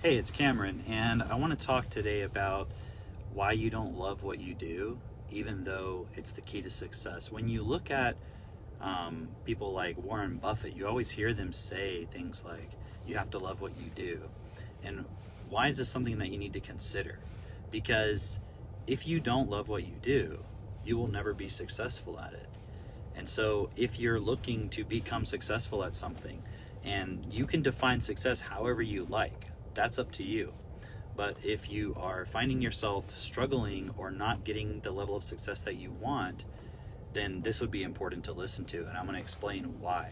Hey, it's Cameron, and I want to talk today about why you don't love what you do, even though it's the key to success. When you look at people like Warren Buffett, you always hear them say things like, you have to love what you do. And why is this something that you need to consider? Because if you don't love what you do, you will never be successful at it. And so if you're looking to become successful at something, and you can define success however you like, that's up to you. But if you are finding yourself struggling or not getting the level of success that you want, then this would be important to listen to, and I'm going to explain why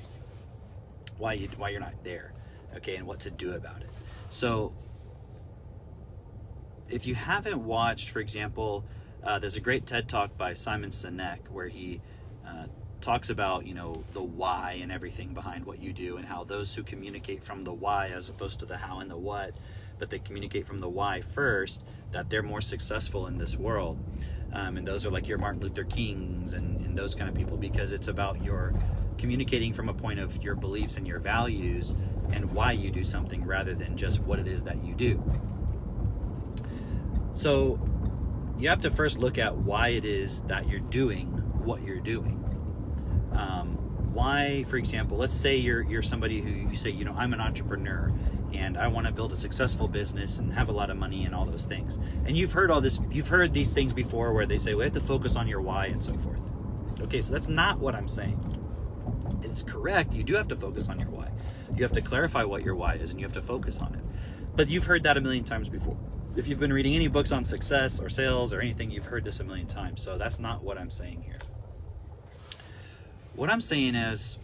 you're not there, okay, and what to do about it. So if you haven't watched, for example, there's a great TED Talk by Simon Sinek where he talks about, the why and everything behind what you do, and how those who communicate from the why as opposed to the how and the what, but they communicate from the why first, that they're more successful in this world. And those are like your Martin Luther Kings and those kind of people, because it's about your communicating from a point of your beliefs and your values and why you do something rather than just what it is that you do. So you have to first look at why it is that you're doing what you're doing. Why, for example, let's say you're somebody who you say, I'm an entrepreneur and I want to build a successful business and have a lot of money and all those things. And you've heard these things before where they say, we have to focus on your why and so forth. Okay, so that's not what I'm saying. It's correct. You do have to focus on your why. You have to clarify what your why is and you have to focus on it. But you've heard that a million times before. If you've been reading any books on success or sales or anything, you've heard this a million times. So that's not what I'm saying here. What I'm saying is,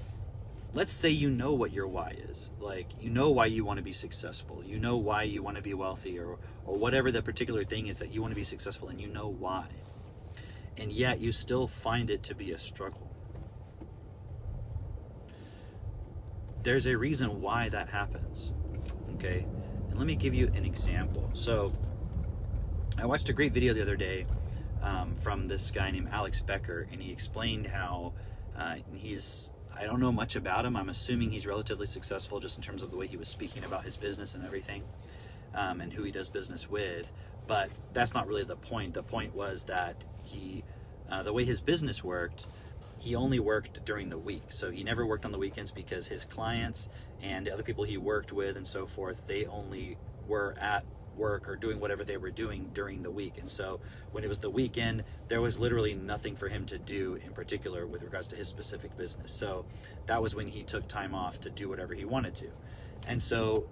let's say you know what your why is. Like, you know why you want to be successful. You know why you want to be wealthy, or whatever the particular thing is that you want to be successful, and you know why. And yet you still find it to be a struggle. There's a reason why that happens. Okay? And let me give you an example. So I watched a great video the other day from this guy named Alex Becker, and he explained how I don't know much about him. I'm assuming he's relatively successful just in terms of the way he was speaking about his business and everything, and who he does business with. But that's not really the point. The point was that the way his business worked, he only worked during the week. So he never worked on the weekends because his clients and the other people he worked with and so forth, they only were at work or doing whatever they were doing during the week. And so when it was the weekend, there was literally nothing for him to do in particular with regards to his specific business. So that was when he took time off to do whatever he wanted to. And so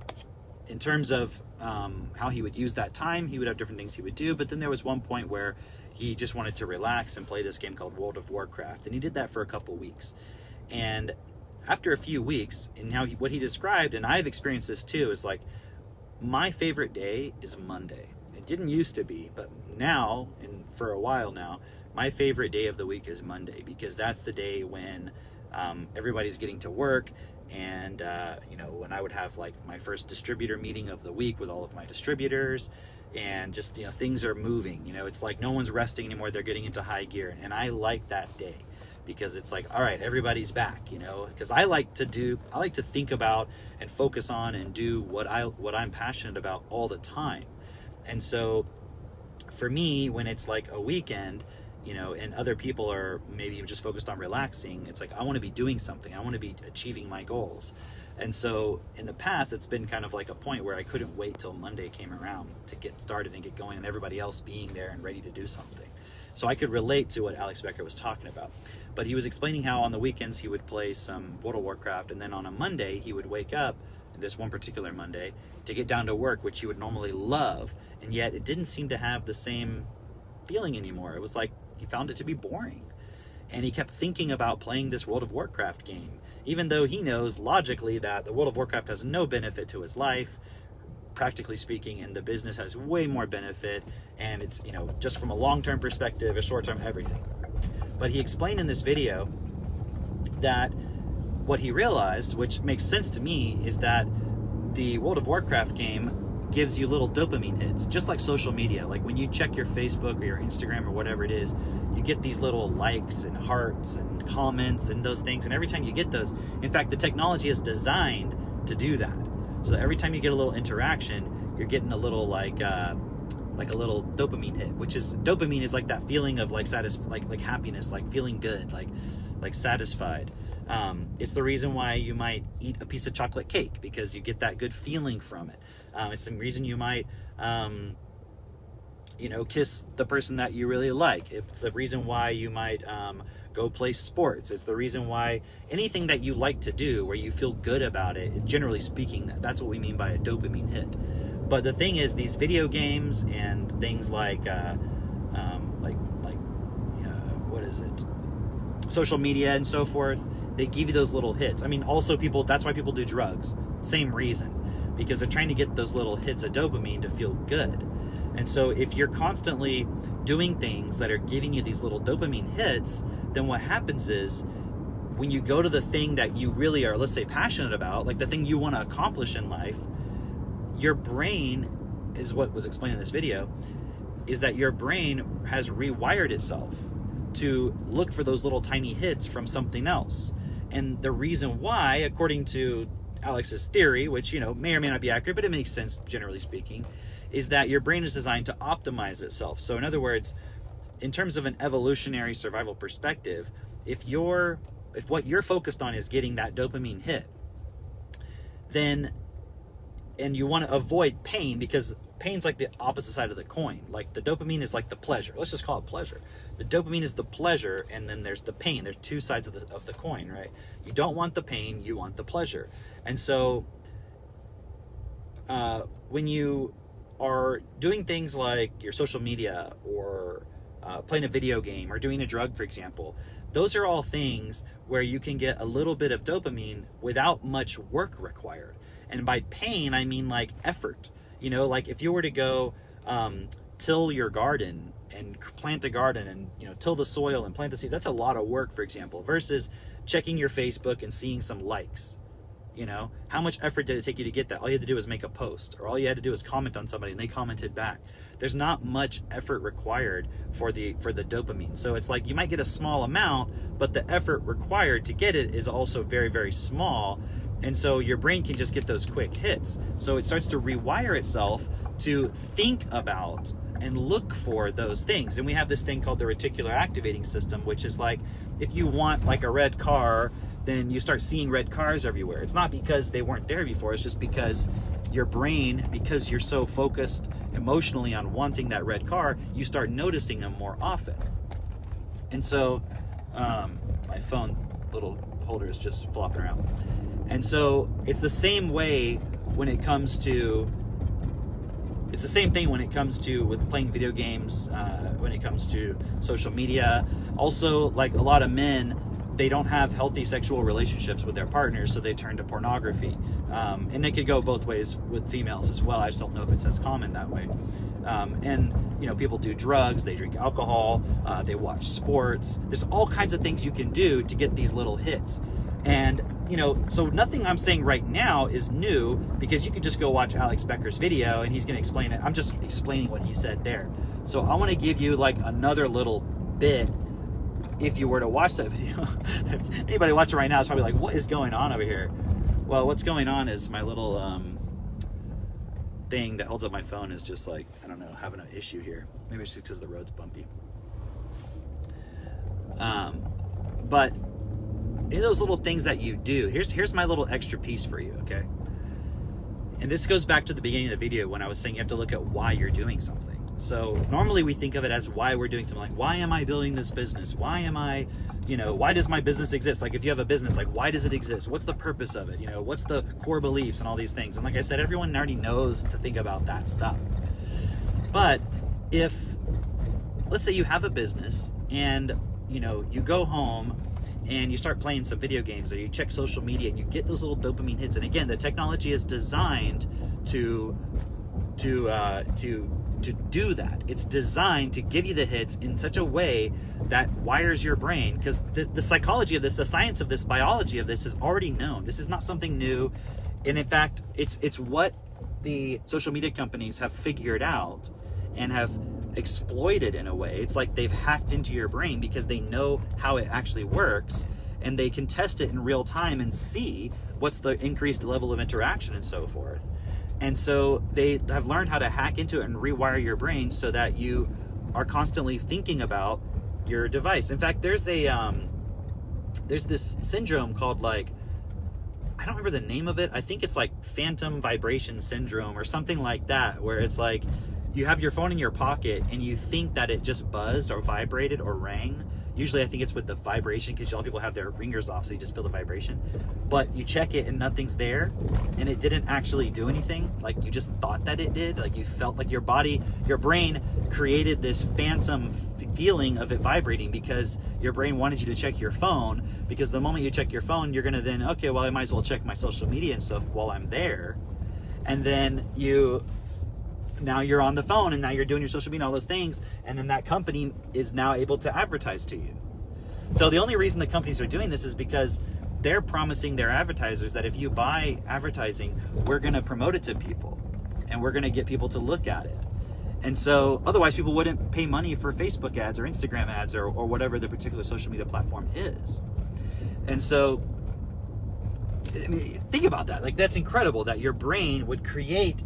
in terms of how he would use that time, he would have different things he would do. But then there was one point where he just wanted to relax and play this game called World of Warcraft. And he did that for a couple weeks. And after a few weeks, and what he described, and I've experienced this too, is like, my favorite day is Monday. It didn't used to be, but now, and for a while now, my favorite day of the week is Monday, because that's the day when everybody's getting to work, and when I would have like my first distributor meeting of the week with all of my distributors, and just things are moving. It's like no one's resting anymore. They're getting into high gear, and I like that day. Because it's like, all right, everybody's back, because I like to think about and focus on and do what I'm passionate about all the time. And so for me, when it's like a weekend, and other people are maybe just focused on relaxing, it's like, I want to be doing something. I want to be achieving my goals. And so in the past, it's been kind of like a point where I couldn't wait till Monday came around to get started and get going, and everybody else being there and ready to do something. So I could relate to what Alex Becker was talking about. But he was explaining how on the weekends he would play some World of Warcraft, and then on a Monday he would wake up, this one particular Monday, to get down to work, which he would normally love, and yet it didn't seem to have the same feeling anymore. It was like he found it to be boring. And he kept thinking about playing this World of Warcraft game, even though he knows logically that the World of Warcraft has no benefit to his life, practically speaking, and the business has way more benefit, and it's just from a long-term perspective, a short-term, everything. But he explained in this video that what he realized, which makes sense to me, is that the World of Warcraft game gives you little dopamine hits, just like social media. Like when you check your Facebook or your Instagram or whatever it is, you get these little likes and hearts and comments and those things, and every time you get those, in fact, the technology is designed to do that. So that every time you get a little interaction, you're getting a little like a little dopamine hit, which is, dopamine is like that feeling of like like happiness, like feeling good, like satisfied. It's the reason why you might eat a piece of chocolate cake, because you get that good feeling from it. It's the reason you might kiss the person that you really like. It's the reason why you might go play sports. It's the reason why anything that you like to do where you feel good about it, generally speaking, that's what we mean by a dopamine hit. But the thing is, these video games and things like what is it, social media and so forth, they give you those little hits. I mean, also that's why people do drugs. Same reason, because they're trying to get those little hits of dopamine to feel good. And so if you're constantly doing things that are giving you these little dopamine hits, then what happens is, when you go to the thing that you really are, let's say, passionate about, like the thing you want to accomplish in life, your brain, is what was explained in this video, is that your brain has rewired itself to look for those little tiny hits from something else. And the reason why, according to Alex's theory, which may or may not be accurate, but it makes sense generally speaking, is that your brain is designed to optimize itself. So in other words, in terms of an evolutionary survival perspective, if what you're focused on is getting that dopamine hit, then, and you want to avoid pain, because pain's like the opposite side of the coin. Like the dopamine is like the pleasure. Let's just call it pleasure. The dopamine is the pleasure, and then there's the pain. There's two sides of the coin, right? You don't want the pain, you want the pleasure. And so when you are doing things like your social media, or playing a video game, or doing a drug, for example, those are all things where you can get a little bit of dopamine without much work required. And by pain, I mean like effort. Like if you were to go till your garden and plant a garden, and till the soil and plant the seed, that's a lot of work, for example, versus checking your Facebook and seeing some likes. How much effort did it take you to get that? All you had to do was make a post, or all you had to do was comment on somebody and they commented back. There's not much effort required for the dopamine. So it's like you might get a small amount, but the effort required to get it is also very, very small. And so your brain can just get those quick hits. So it starts to rewire itself to think about and look for those things. And we have this thing called the reticular activating system, which is like, if you want like a red car, then you start seeing red cars everywhere. It's not because they weren't there before, it's just because your brain, because you're so focused emotionally on wanting that red car, you start noticing them more often. And so my phone little holder is just flopping around. And so it's the same way when it comes to, it's the same thing when it comes to with playing video games, when it comes to social media. Also, like a lot of men, they don't have healthy sexual relationships with their partners, so they turn to pornography. And it could go both ways with females as well. I just don't know if it's as common that way. And people do drugs, they drink alcohol, they watch sports. There's all kinds of things you can do to get these little hits. And so nothing I'm saying right now is new, because you could just go watch Alex Becker's video and he's going to explain it. I'm just explaining what he said there. So I want to give you like another little bit. If you were to watch that video, if anybody watching right now is probably like, what is going on over here? Well, what's going on is my little thing that holds up my phone is just like, I don't know, having an issue here. Maybe it's just because the road's bumpy. But in those little things that you do, here's my little extra piece for you, okay? And this goes back to the beginning of the video when I was saying you have to look at why you're doing something. So normally we think of it as why we're doing something, like why am I building this business? Why am I, why does my business exist? Like if you have a business, like why does it exist? What's the purpose of it? What's the core beliefs and all these things? And like I said, everyone already knows to think about that stuff. But if, let's say you have a business and, you go home and you start playing some video games, or you check social media and you get those little dopamine hits. And again, the technology is designed to do that. It's designed to give you the hits in such a way that wires your brain, because the psychology of this, the science of this, biology of this is already known. This is not something new. And in fact, it's what the social media companies have figured out and have exploited in a way. It's like they've hacked into your brain because they know how it actually works, and they can test it in real time and see what's the increased level of interaction and so forth. And so they have learned how to hack into it and rewire your brain so that you are constantly thinking about your device. In fact, there's this syndrome called, like, I don't remember the name of it. I think it's like phantom vibration syndrome or something like that, where it's like you have your phone in your pocket and you think that it just buzzed or vibrated or rang. Usually I think it's with the vibration, because a lot of people have their ringers off, so you just feel the vibration. But you check it and nothing's there, and it didn't actually do anything. Like, you just thought that it did. Like, you felt like your brain created this phantom feeling of it vibrating, because your brain wanted you to check your phone, because the moment you check your phone, you're gonna then, okay, well, I might as well check my social media and stuff while I'm there. And then now you're on the phone, and now you're doing your social media, all those things, and then that company is now able to advertise to you. So the only reason the companies are doing this is because they're promising their advertisers that if you buy advertising, we're going to promote it to people, and we're going to get people to look at it. And so otherwise people wouldn't pay money for Facebook ads or Instagram ads or whatever the particular social media platform is. And so, I mean, think about that. Like, that's incredible that your brain would create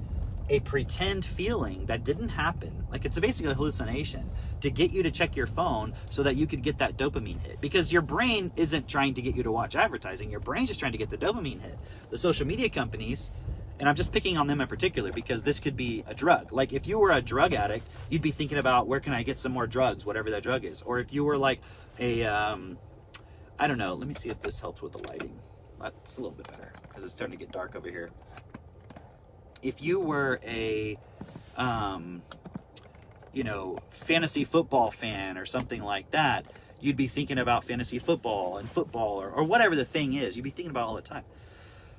a pretend feeling that didn't happen. Like, it's basically a hallucination to get you to check your phone so that you could get that dopamine hit, because your brain isn't trying to get you to watch advertising. Your brain's just trying to get the dopamine hit. The social media companies, and I'm just picking on them in particular because this could be a drug. Like, if you were a drug addict, you'd be thinking about, where can I get some more drugs, whatever that drug is. Or if you were like a I don't know, let me see if this helps with the lighting. That's a little bit better because it's starting to get dark over here. If you were a, fantasy football fan or something like that, you'd be thinking about fantasy football and football or whatever the thing is. You'd be thinking about it all the time,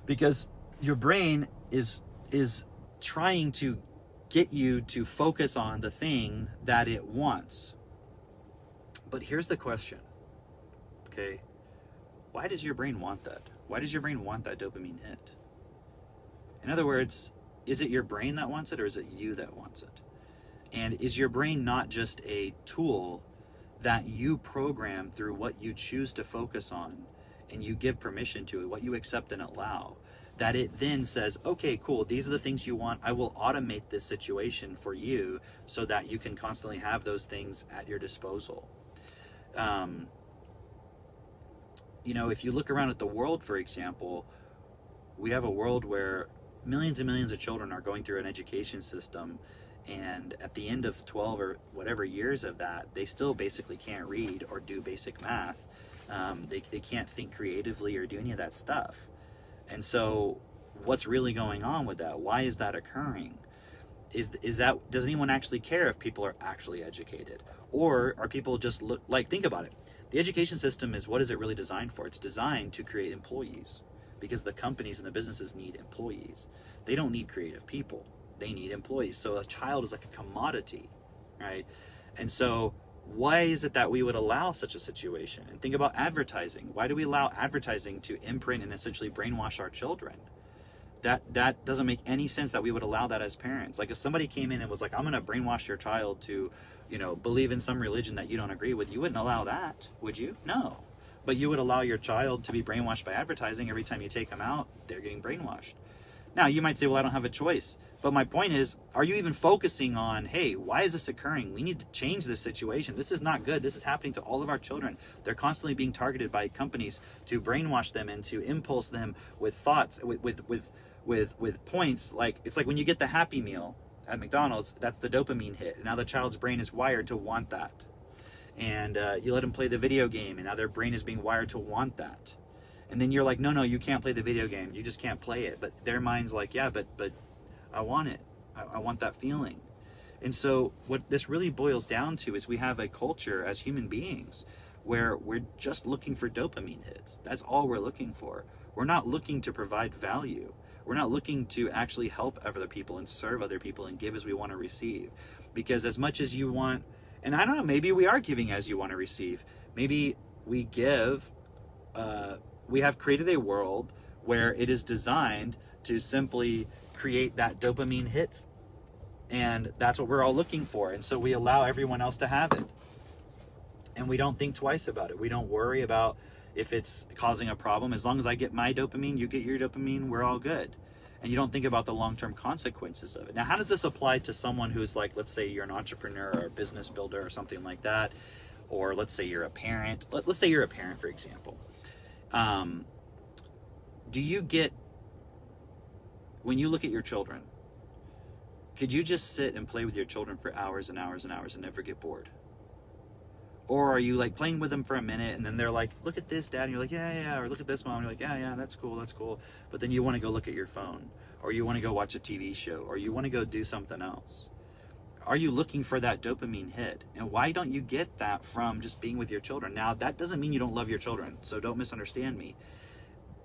because your brain is trying to get you to focus on the thing that it wants. But here's the question, okay? Why does your brain want that? Why does your brain want that dopamine hit? In other words, is it your brain that wants it, or is it you that wants it? And is your brain not just a tool that you program through what you choose to focus on, and you give permission to it, what you accept and allow, that it then says, okay, cool, these are the things you want. I will automate this situation for you so that you can constantly have those things at your disposal. If you look around at the world, for example, we have a world where millions and millions of children are going through an education system, and at the end of 12 or whatever years of that, they still basically can't read or do basic math. They can't think creatively or do any of that stuff. And so what's really going on with that? Why is that occurring? Does anyone actually care if people are actually educated? Or are people just think about it. The education system what is it really designed for? It's designed to create employees, because the companies and the businesses need employees. They don't need creative people. They need employees. So a child is like a commodity, right? And so why is it that we would allow such a situation? And think about advertising. Why do we allow advertising to imprint and essentially brainwash our children? That doesn't make any sense that we would allow that as parents. Like, if somebody came in and was like, I'm going to brainwash your child to, believe in some religion that you don't agree with, you wouldn't allow that, would you? No. But you would allow your child to be brainwashed by advertising. Every time you take them out, they're getting brainwashed. Now, you might say, well, I don't have a choice. But my point is, are you even focusing on, hey, why is this occurring? We need to change this situation. This is not good. This is happening to all of our children. They're constantly being targeted by companies to brainwash them and to impulse them with thoughts, with points. Like, it's like when you get the Happy Meal at McDonald's, that's the dopamine hit. And now the child's brain is wired to want that. And you let them play the video game, and now their brain is being wired to want that. And then you're like, no, you can't play the video game. You just can't play it. But their mind's like, yeah, but I want it. I want that feeling. And so what this really boils down to is we have a culture as human beings where we're just looking for dopamine hits. That's all we're looking for. We're not looking to provide value. We're not looking to actually help other people and serve other people and give as we want to receive. Because as much as you want, and I don't know, maybe we are giving as you want to receive. Maybe we give, we have created a world where it is designed to simply create that dopamine hits. And that's what we're all looking for. And so we allow everyone else to have it. And we don't think twice about it. We don't worry about if it's causing a problem. As long as I get my dopamine, you get your dopamine, we're all good. and you don't think about the long-term consequences of it. Now, how does this apply to someone who's like, let's say you're an entrepreneur or a business builder or something like that, or let's say you're a parent. Let's say you're a parent, for example. Do you get, when you look at your children, could you just sit and play with your children for hours and hours and hours and never get bored? Or are you like playing with them for a minute and then they're like, look at this, Dad, and you're like, yeah, or look at this, Mom, and you're like, yeah, that's cool. But then you want to go look at your phone, or you want to go watch a TV show, or you want to go do something else. Are you looking for that dopamine hit? And why don't you get that from just being with your children? Now, that doesn't mean you don't love your children, so don't misunderstand me.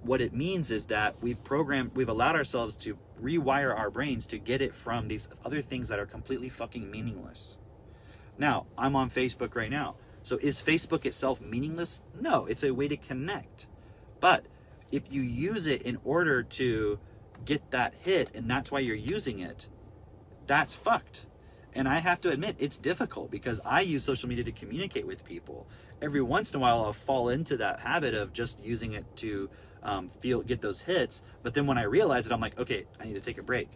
What it means is that we've allowed ourselves to rewire our brains to get it from these other things that are completely fucking meaningless. Now, I'm on Facebook right now. So is Facebook itself meaningless? No, it's a way to connect. But if you use it in order to get that hit, and that's why you're using it, that's fucked. And I have to admit, it's difficult because I use social media to communicate with people. Every once in a while, I'll fall into that habit of just using it to get those hits. But then when I realize it, I'm like, okay, I need to take a break,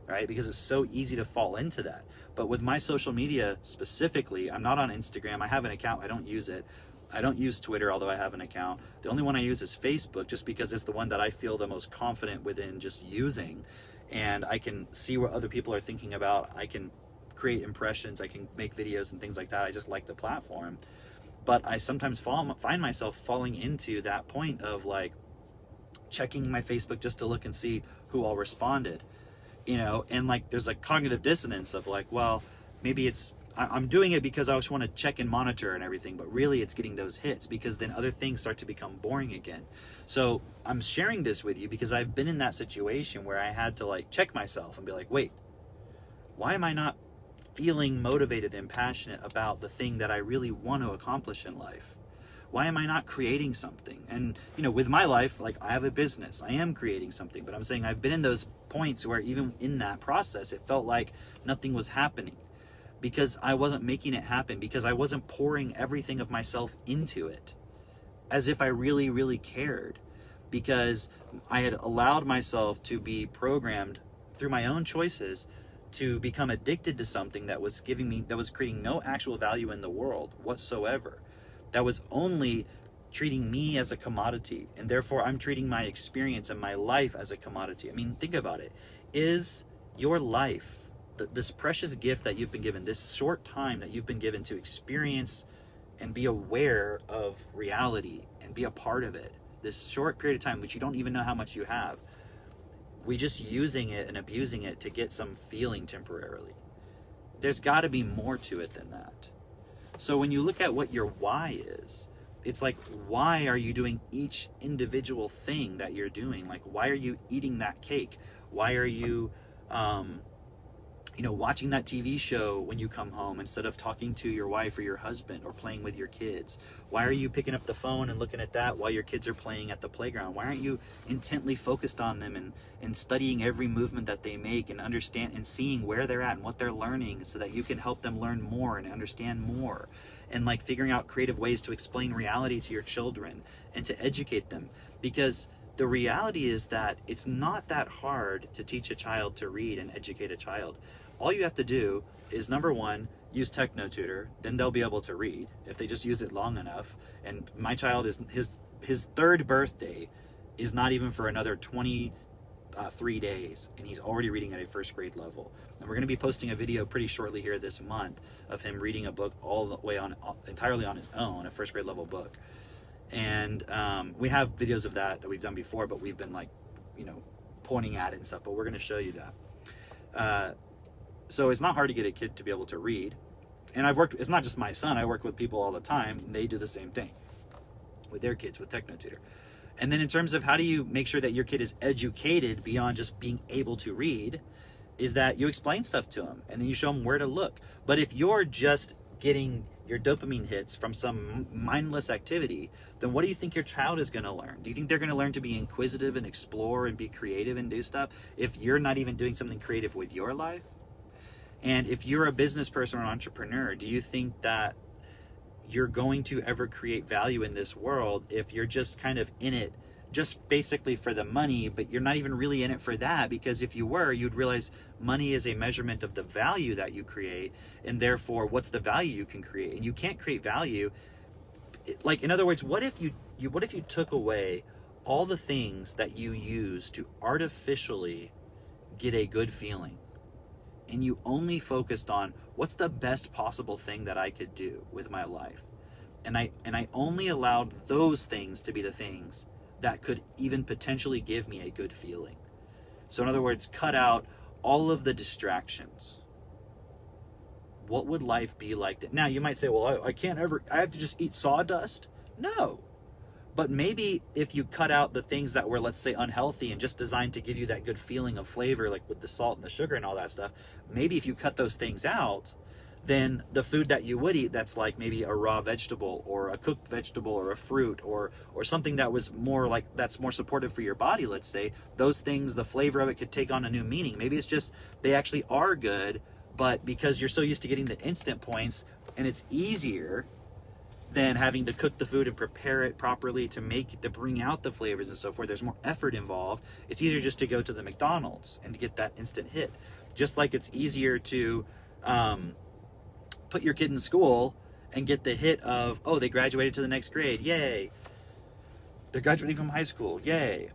right? Because it's so easy to fall into that. But with my social media specifically, I'm not on Instagram. I have an account. I don't use it. I don't use Twitter, although I have an account. The only one I use is Facebook, just because it's the one that I feel the most confident within just using. And I can see what other people are thinking about. I can create impressions. I can make videos and things like that. I just like the platform. But I sometimes find myself falling into that point of like checking my Facebook just to look and see who all responded. You know, and like there's a cognitive dissonance of like, well, maybe I'm doing it because I just want to check and monitor and everything, but really it's getting those hits because then other things start to become boring again. So I'm sharing this with you because I've been in that situation where I had to like check myself and be like, wait, why am I not feeling motivated and passionate about the thing that I really want to accomplish in life? Why am I not creating something? And, you know, with my life, like I have a business, I am creating something, but I'm saying I've been in those points where even in that process, it felt like nothing was happening because I wasn't making it happen, because I wasn't pouring everything of myself into it as if I really, really cared, because I had allowed myself to be programmed through my own choices to become addicted to something that was creating no actual value in the world whatsoever. That was only treating me as a commodity, and therefore I'm treating my experience and my life as a commodity. I mean, think about it. Is your life, this precious gift that you've been given, this short time that you've been given to experience and be aware of reality and be a part of it, this short period of time, which you don't even know how much you have, we just using it and abusing it to get some feeling temporarily. There's got to be more to it than that. So when you look at what your why is, it's like, why are you doing each individual thing that you're doing? Like, why are you eating that cake? Why are you, watching that TV show when you come home instead of talking to your wife or your husband or playing with your kids? Why are you picking up the phone and looking at that while your kids are playing at the playground? Why aren't you intently focused on them and studying every movement that they make and understand and seeing where they're at and what they're learning so that you can help them learn more and understand more, and like figuring out creative ways to explain reality to your children and to educate them? Because the reality is that it's not that hard to teach a child to read and educate a child. All you have to do is, number one, use TechnoTutor, then they'll be able to read if they just use it long enough. And my child is his third birthday is not even for another 23 days, and he's already reading at a first grade level. And we're going to be posting a video pretty shortly here this month of him reading a book all the way entirely on his own, a first grade level book. And we have videos of that we've done before, but we've been like, pointing at it and stuff, but we're going to show you that. So it's not hard to get a kid to be able to read. And it's not just my son, I work with people all the time, and they do the same thing with their kids with TechnoTutor. And then in terms of how do you make sure that your kid is educated beyond just being able to read, is that you explain stuff to them and then you show them where to look. But if you're just getting your dopamine hits from some mindless activity, then what do you think your child is going to learn? Do you think they're going to learn to be inquisitive and explore and be creative and do stuff if you're not even doing something creative with your life? And if you're a business person or an entrepreneur, do you think that you're going to ever create value in this world if you're just kind of in it just basically for the money, but you're not even really in it for that, because if you were, you'd realize money is a measurement of the value that you create, and therefore what's the value you can create. And you can't create value, like, in other words, what if you took away all the things that you use to artificially get a good feeling, and you only focused on what's the best possible thing that I could do with my life, and I only allowed those things to be the things that could even potentially give me a good feeling. So in other words, cut out all of the distractions. What would life be like? Now you might say, well, I have to just eat sawdust. No. But maybe if you cut out the things that were, let's say, unhealthy and just designed to give you that good feeling of flavor, like with the salt and the sugar and all that stuff, maybe if you cut those things out, then the food that you would eat, that's like maybe a raw vegetable or a cooked vegetable or a fruit or something that was more like, that's more supportive for your body, let's say, those things, the flavor of it could take on a new meaning. Maybe it's just they actually are good, but because you're so used to getting the instant points, and it's easier than having to cook the food and prepare it properly to bring out the flavors and so forth, there's more effort involved. It's easier just to go to the McDonald's and to get that instant hit. Just like it's easier to put your kid in school and get the hit of, oh, they graduated to the next grade, yay. They're graduating from high school, yay.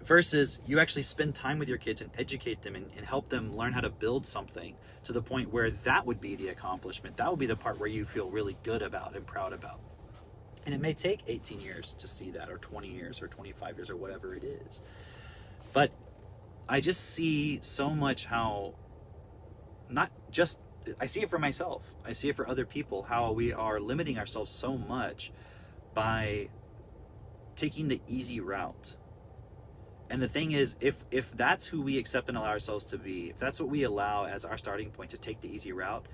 Versus you actually spend time with your kids and educate them and help them learn how to build something to the point where that would be the accomplishment. That would be the part where you feel really good about and proud about. And it may take 18 years to see that, or 20 years, or 25 years, or whatever it is. But I just see so much how, not just, I see it for myself, I see it for other people, how we are limiting ourselves so much by taking the easy route. And the thing is, if that's who we accept and allow ourselves to be, if that's what we allow as our starting point, to take the easy route,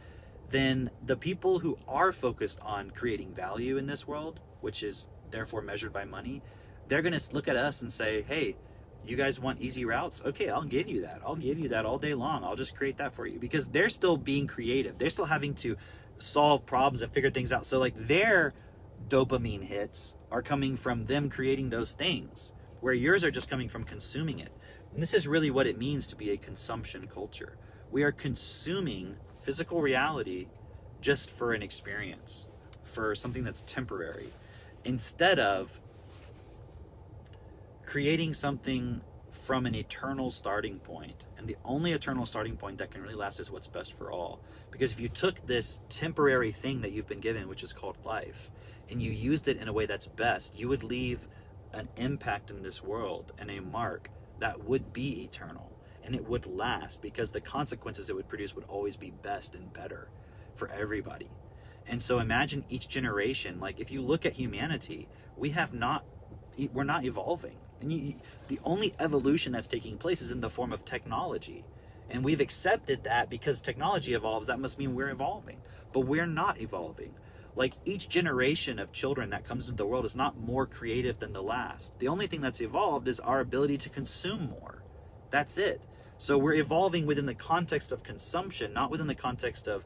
then the people who are focused on creating value in this world, which is therefore measured by money, they're going to look at us and say, hey, you guys want easy routes? Okay, I'll give you that. I'll give you that all day long. I'll just create that for you. Because they're still being creative. They're still having to solve problems and figure things out. So like their dopamine hits are coming from them creating those things, where yours are just coming from consuming it. And this is really what it means to be a consumption culture. We are consuming physical reality just for an experience, for something that's temporary, instead of creating something from an eternal starting point. And the only eternal starting point that can really last is what's best for all. Because if you took this temporary thing that you've been given, which is called life, and you used it in a way that's best, you would leave an impact in this world and a mark that would be eternal, and it would last, because the consequences it would produce would always be best and better for everybody. And so imagine each generation, like if you look at humanity, we're not evolving. And the only evolution that's taking place is in the form of technology. And we've accepted that because technology evolves, that must mean we're evolving. But we're not evolving. Like each generation of children that comes into the world is not more creative than the last. The only thing that's evolved is our ability to consume more. That's it. So we're evolving within the context of consumption, not within the context of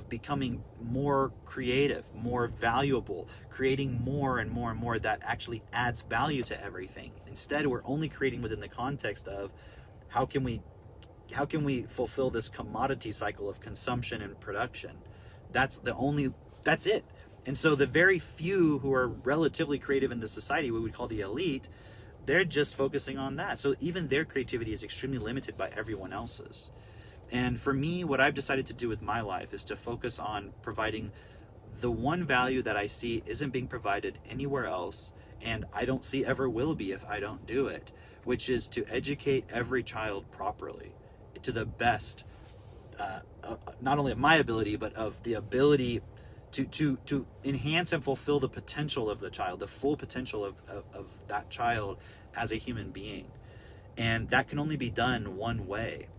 becoming more creative, more valuable, creating more and more and more that actually adds value to everything. Instead, we're only creating within the context of how can we fulfill this commodity cycle of consumption and production. That's it. And so the very few who are relatively creative in the society, we would call the elite, they're just focusing on that. So even their creativity is extremely limited by everyone else's. And for me, what I've decided to do with my life is to focus on providing the one value that I see isn't being provided anywhere else, and I don't see ever will be if I don't do it, which is to educate every child properly to the best, not only of my ability, but of the ability to enhance and fulfill the potential of the child, the full potential of that child as a human being. And that can only be done one way.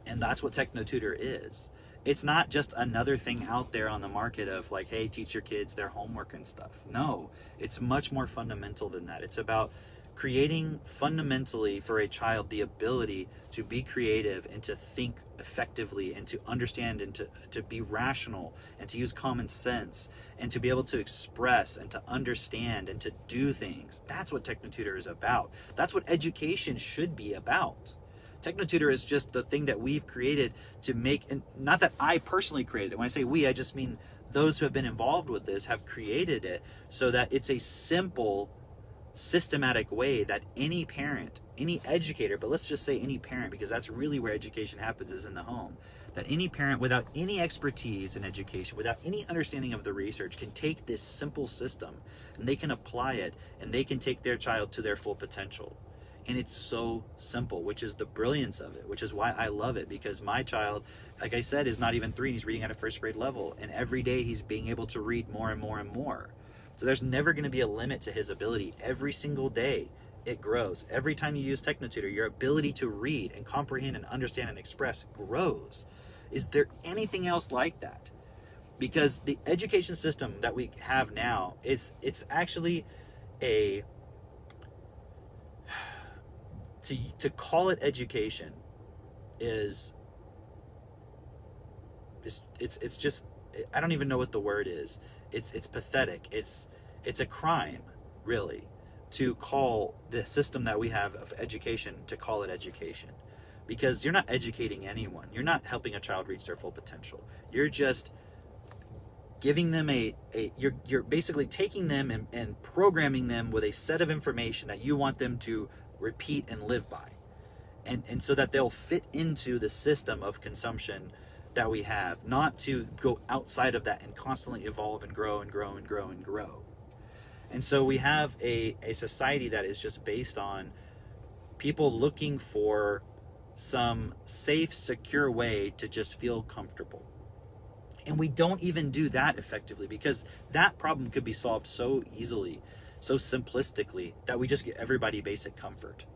And that's what TechnoTutor is. It's not just another thing out there on the market of like, hey, teach your kids their homework and stuff. No, it's much more fundamental than that. It's about creating fundamentally for a child the ability to be creative and to think effectively and to understand and to be rational and to use common sense and to be able to express and to understand and to do things. That's what TechnoTutor is about. That's what education should be about. TechnoTutor is just the thing that we've created to make, and not that I personally created it. When I say we, I just mean those who have been involved with this have created it so that it's a simple, systematic way that any parent, any educator, but let's just say any parent, because that's really where education happens, is in the home, that any parent without any expertise in education, without any understanding of the research, can take this simple system and they can apply it and they can take their child to their full potential. And it's so simple, which is the brilliance of it, which is why I love it, because my child, like I said, is not even 3 and he's reading at a first grade level, and every day he's being able to read more and more and more. So there's never going to be a limit to his ability. Every single day it grows. Every time you use TechnoTutor, your ability to read and comprehend and understand and express grows. Is there anything else like that? Because the education system that we have now, it's actually a, to call it education is, it's just, I don't even know what the word is. It's pathetic. It's a crime, really, to call the system that we have of education, to call it education, because you're not educating anyone. You're not helping a child reach their full potential. You're just giving them you're basically taking them and programming them with a set of information that you want them to repeat and live by, and so that they'll fit into the system of consumption that we have, not to go outside of that and constantly evolve and grow and grow and grow and grow. And so we have a society that is just based on people looking for some safe, secure way to just feel comfortable. And we don't even do that effectively, because that problem could be solved so easily, so simplistically, that we just get everybody basic comfort.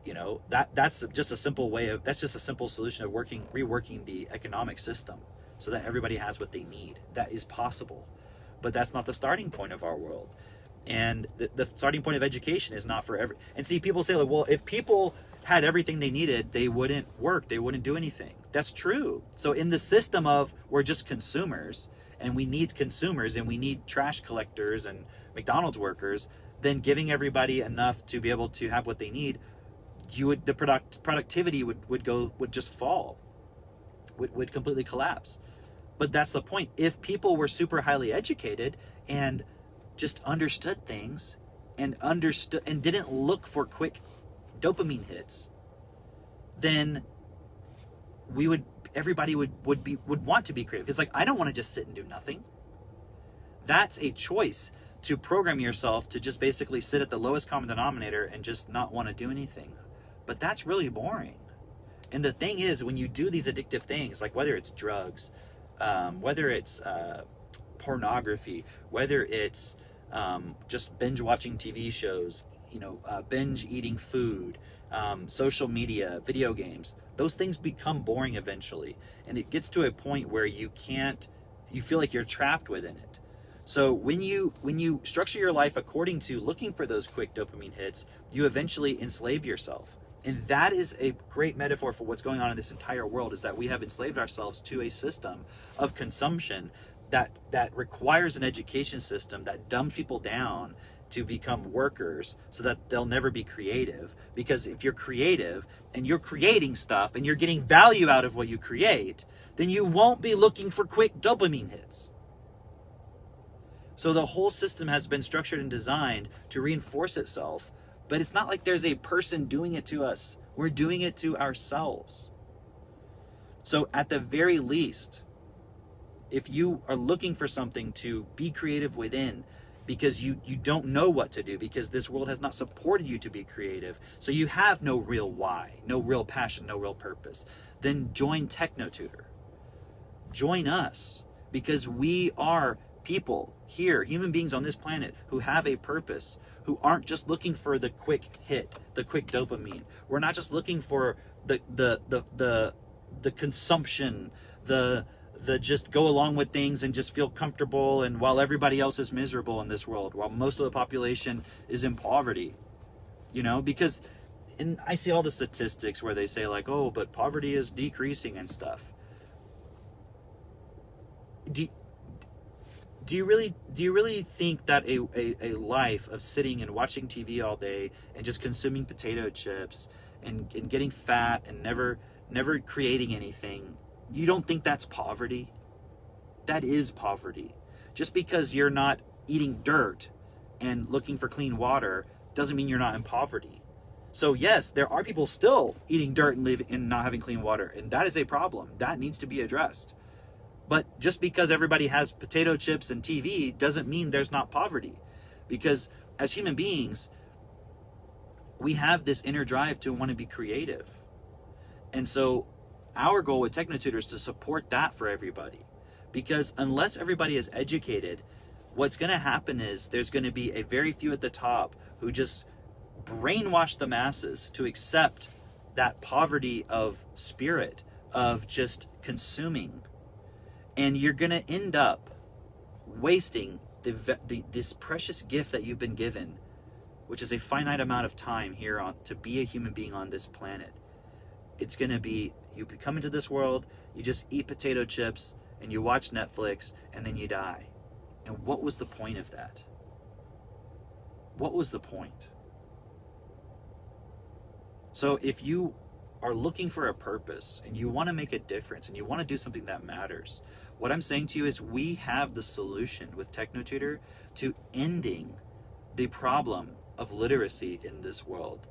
You know, that's just a simple way of, that's just a simple solution of reworking the economic system so that everybody has what they need. That is possible, but that's not the starting point of our world. And the starting point of education is not for every, and see, people say, like, well, if people had everything they needed, they wouldn't work, they wouldn't do anything. That's true. So in the system of, we're just consumers, and we need consumers, and we need trash collectors and McDonald's workers, then giving everybody enough to be able to have what they need, the productivity would just fall, would completely collapse. But that's the point. If people were super highly educated and just understood things and didn't look for quick dopamine hits, then everybody would want to be creative. Because, like, I don't want to just sit and do nothing. That's a choice, to program yourself to just basically sit at the lowest common denominator and just not want to do anything. But that's really boring. And the thing is, when you do these addictive things, like whether it's drugs, whether it's pornography, whether it's just binge watching TV shows, binge eating food, social media, video games, those things become boring eventually. And it gets to a point where you feel like you're trapped within it. So when you structure your life according to looking for those quick dopamine hits, you eventually enslave yourself. And that is a great metaphor for what's going on in this entire world, is that we have enslaved ourselves to a system of consumption that requires an education system that dumbs people down to become workers so that they'll never be creative. Because if you're creative and you're creating stuff and you're getting value out of what you create, then you won't be looking for quick dopamine hits. So the whole system has been structured and designed to reinforce itself. But it's not like there's a person doing it to us. We're doing it to ourselves. So at the very least, if you are looking for something to be creative within, because you don't know what to do, because this world has not supported you to be creative, so you have no real why, no real passion, no real purpose, then join TechnoTutor. Join us, because we are people here, human beings on this planet, who have a purpose, who aren't just looking for the quick hit, the quick dopamine. We're not just looking for the consumption, the just go along with things and just feel comfortable, and while everybody else is miserable in this world, while most of the population is in poverty. Because I see all the statistics where they say like, oh, but poverty is decreasing and stuff. Do you really think that a life of sitting and watching TV all day and just consuming potato chips and getting fat and never creating anything, you don't think that's poverty? That is poverty. Just because you're not eating dirt and looking for clean water doesn't mean you're not in poverty. So yes, there are people still eating dirt and not having clean water, and that is a problem. That needs to be addressed. But just because everybody has potato chips and TV doesn't mean there's not poverty. Because as human beings, we have this inner drive to want to be creative. And so our goal with TechnoTutor is to support that for everybody. Because unless everybody is educated, what's going to happen is there's going to be a very few at the top who just brainwash the masses to accept that poverty of spirit, of just consuming. And you're going to end up wasting this precious gift that you've been given, which is a finite amount of time here to be a human being on this planet. It's going to be, you come into this world, you just eat potato chips, and you watch Netflix, and then you die. And what was the point of that? What was the point? So if you are looking for a purpose, and you want to make a difference, and you want to do something that matters, what I'm saying to you is we have the solution with TechnoTutor to ending the problem of literacy in this world,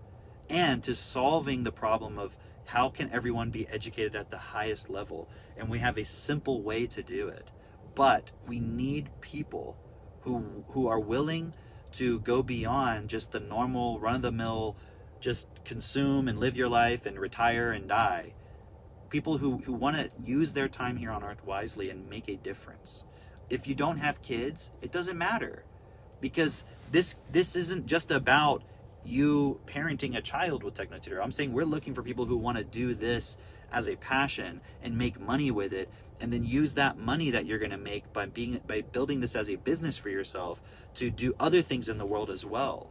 and to solving the problem of how can everyone be educated at the highest level. And we have a simple way to do it. But we need people who are willing to go beyond just the normal run-of-the-mill, just consume and live your life and retire and die. People who want to use their time here on earth wisely and make a difference. If you don't have kids, it doesn't matter. Because this isn't just about you parenting a child with TechnoTutor. I'm saying we're looking for people who want to do this as a passion and make money with it, and then use that money that you're going to make by building this as a business for yourself to do other things in the world as well,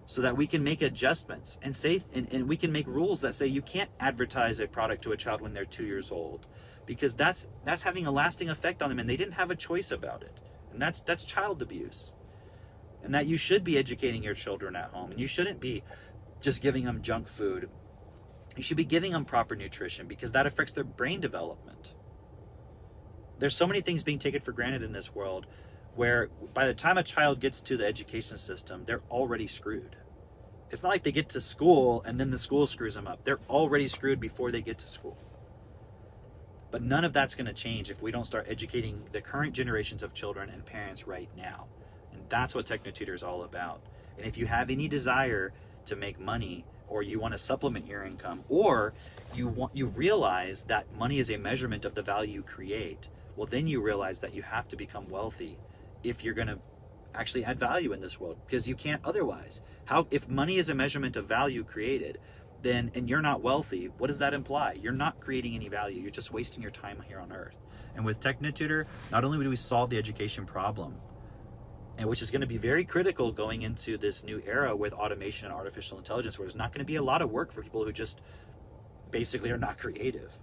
so that we can make adjustments and say and we can make rules that say you can't advertise a product to a child when they're 2 years old, because that's having a lasting effect on them, and they didn't have a choice about it, and that's child abuse. And that you should be educating your children at home, and you shouldn't be just giving them junk food. You should be giving them proper nutrition, because that affects their brain development. There's so many things being taken for granted in this world where by the time a child gets to the education system, they're already screwed. It's not like they get to school and then the school screws them up. They're already screwed before they get to school. But none of that's going to change if we don't start educating the current generations of children and parents right now. And that's what TechnoTutor is all about. And if you have any desire to make money, or you want to supplement your income, or you realize that money is a measurement of the value you create, well, then you realize that you have to become wealthy if you're going to actually add value in this world, because you can't otherwise. If money is a measurement of value created, then, and you're not wealthy, what does that imply? You're not creating any value. You're just wasting your time here on earth. And with TechnoTutor, not only do we solve the education problem, and which is going to be very critical going into this new era with automation and artificial intelligence, where there's not going to be a lot of work for people who just basically are not creative.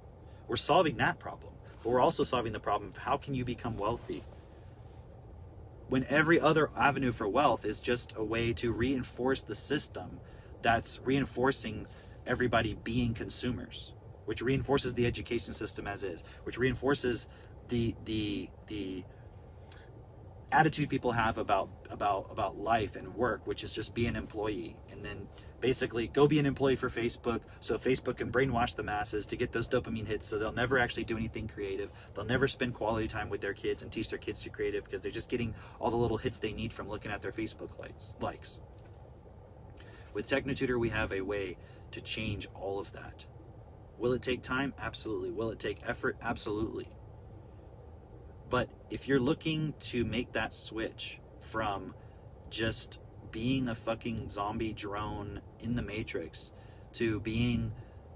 We're solving that problem, but we're also solving the problem of how can you become wealthy when every other avenue for wealth is just a way to reinforce the system that's reinforcing everybody being consumers, which reinforces the education system as is, which reinforces the attitude people have about life and work, which is just be an employee, and then basically go be an employee for Facebook, so Facebook can brainwash the masses to get those dopamine hits, so they'll never actually do anything creative. They'll never spend quality time with their kids and teach their kids to be creative, because they're just getting all the little hits they need from looking at their Facebook likes. With TechnoTutor, we have a way to change all of that. Will it take time? Absolutely. Will it take effort? Absolutely. But if you're looking to make that switch from just being a fucking zombie drone in the Matrix to being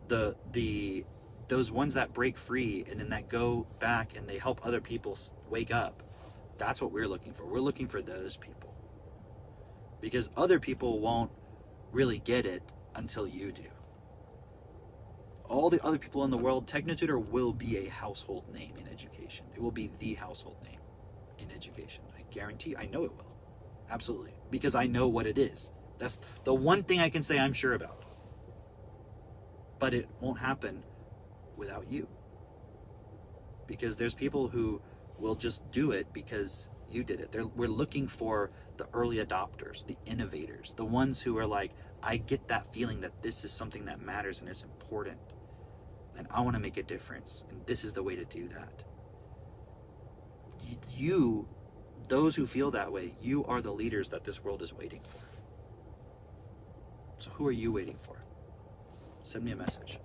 those ones that break free and then that go back and they help other people wake up, that's what we're looking for. We're looking for those people, because other people won't really get it until you do. All the other people in the world, Technotutor will be a household name in education. It will be the household name in education. I guarantee, I know it will. Absolutely. Because I know what it is. That's the one thing I can say I'm sure about. But it won't happen without you. Because there's people who will just do it because you did it. We're looking for the early adopters, the innovators, the ones who are like, I get that feeling that this is something that matters and is important. And I want to make a difference. And this is the way to do that. You, those who feel that way, you are the leaders that this world is waiting for. So who are you waiting for? Send me a message.